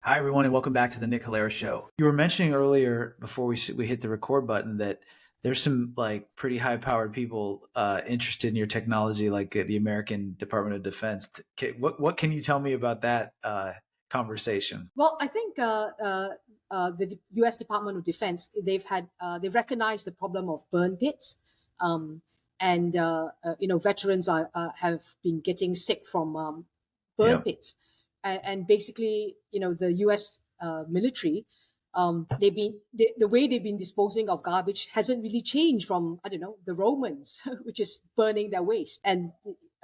Hi, everyone, and welcome back to the Nick Hilaire Show. You were mentioning earlier before we hit the record button that there's some like pretty high powered people interested in your technology, like the American Department of Defense. What can you tell me about that conversation? Well, I think the U.S. Department of Defense they've recognized the problem of burn pits, um, and veterans have been getting sick from burn Yeah, pits, and basically the U.S. Military. The way they've been disposing of garbage hasn't really changed from, I don't know, the Romans, which is burning their waste. And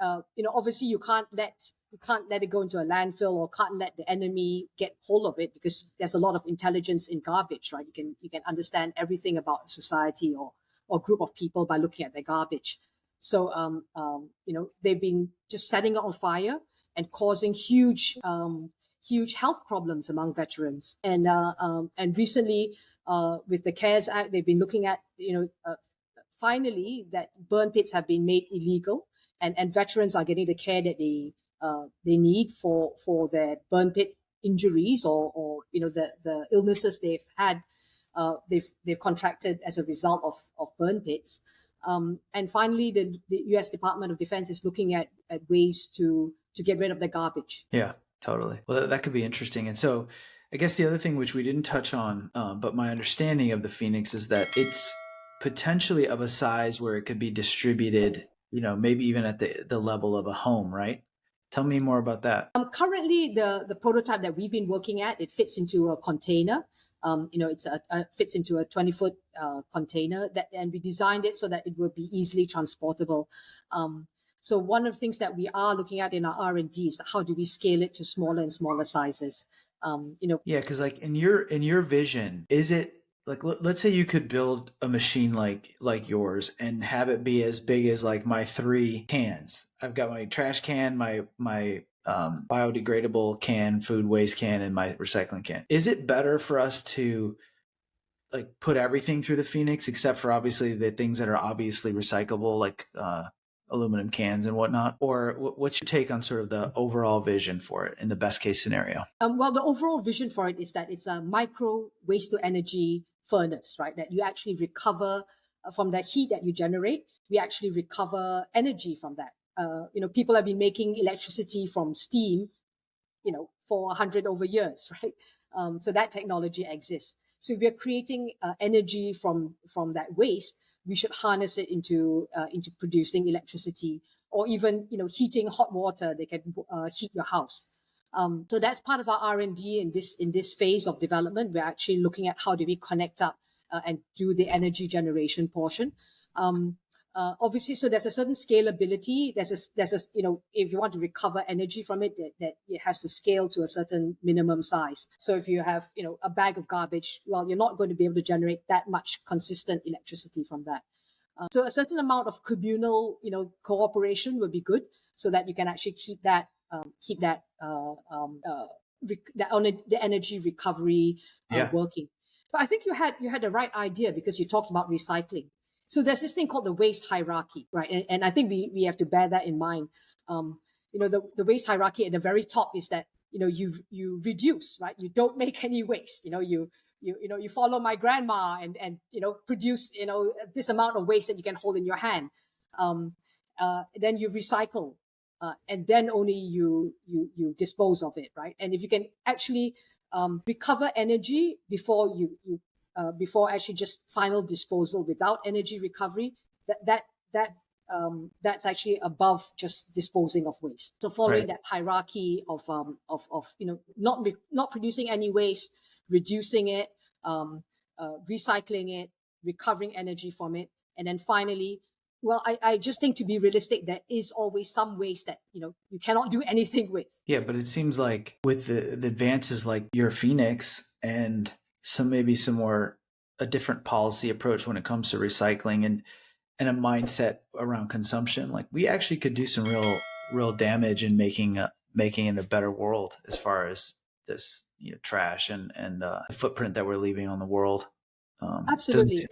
obviously you can't let it go into a landfill, or can't let the enemy get hold of it, because there's a lot of intelligence in garbage, right? You can understand everything about a society or group of people by looking at their garbage. So they've been just setting it on fire and causing huge health problems among veterans. And recently, with the CARES Act, they've been looking at finally that burn pits have been made illegal, and veterans are getting the care that they need for their burn pit injuries, or the illnesses they've had, they've contracted as a result of burn pits. And finally, the U.S. Department of Defense is looking at ways to get rid of the garbage. yeah, totally. Well, that could be interesting. And so, I guess the other thing which we didn't touch on, but my understanding of the Phoenix is that it's potentially of a size where it could be distributed, maybe even at the level of a home, right? Tell me more about that. Currently, the prototype that we've been working at, it fits into a container. It's fits into a 20-foot container, and we designed it so that it will be easily transportable. So one of the things that we are looking at in our R&D is how do we scale it to smaller and smaller sizes. Yeah, because like in your vision, is it like let's say you could build a machine like yours and have it be as big as like my three cans. I've got my trash can, my biodegradable can, food waste can, and my recycling can. Is it better for us to like put everything through the Phoenix except for obviously the things that are obviously recyclable, like aluminum cans and whatnot? Or what's your take on sort of the overall vision for it in the best case scenario? Well, the overall vision for it is that it's a micro waste to energy furnace, right? That you actually recover from the heat that you generate. We actually recover energy from that. People have been making electricity from steam, for 100 over years, right? So that technology exists. So if we are creating energy from that waste, we should harness it into producing electricity, or even heating hot water. They can heat your house. So that's part of our R&D in this phase of development. We're actually looking at how do we connect up and do the energy generation portion. Obviously, so there's a certain scalability. If you want to recover energy from it, that it has to scale to a certain minimum size. So if you have a bag of garbage, well, you're not going to be able to generate that much consistent electricity from that. So a certain amount of communal, cooperation would be good, so that you can actually keep that on the energy recovery Yeah. working. But I think you had the right idea, because you talked about recycling. So there's this thing called the waste hierarchy, right? And I think we have to bear that in mind. The waste hierarchy at the very top is that you reduce, right? You don't make any waste. You follow my grandma and produce this amount of waste that you can hold in your hand. Then you recycle, and then only you dispose of it, right? And if you can actually recover energy before actually just final disposal without energy recovery, that's actually above just disposing of waste. So following Right. that hierarchy of not producing any waste, reducing it, recycling it, recovering energy from it, and then finally, well, I just think, to be realistic, there is always some waste that you cannot do anything with. Yeah, but it seems like with the advances like your Phoenix and maybe some more a different policy approach when it comes to recycling and a mindset around consumption, like we actually could do some real damage in making it a better world as far as this trash and the footprint that we're leaving on the world. Doesn't Absolutely.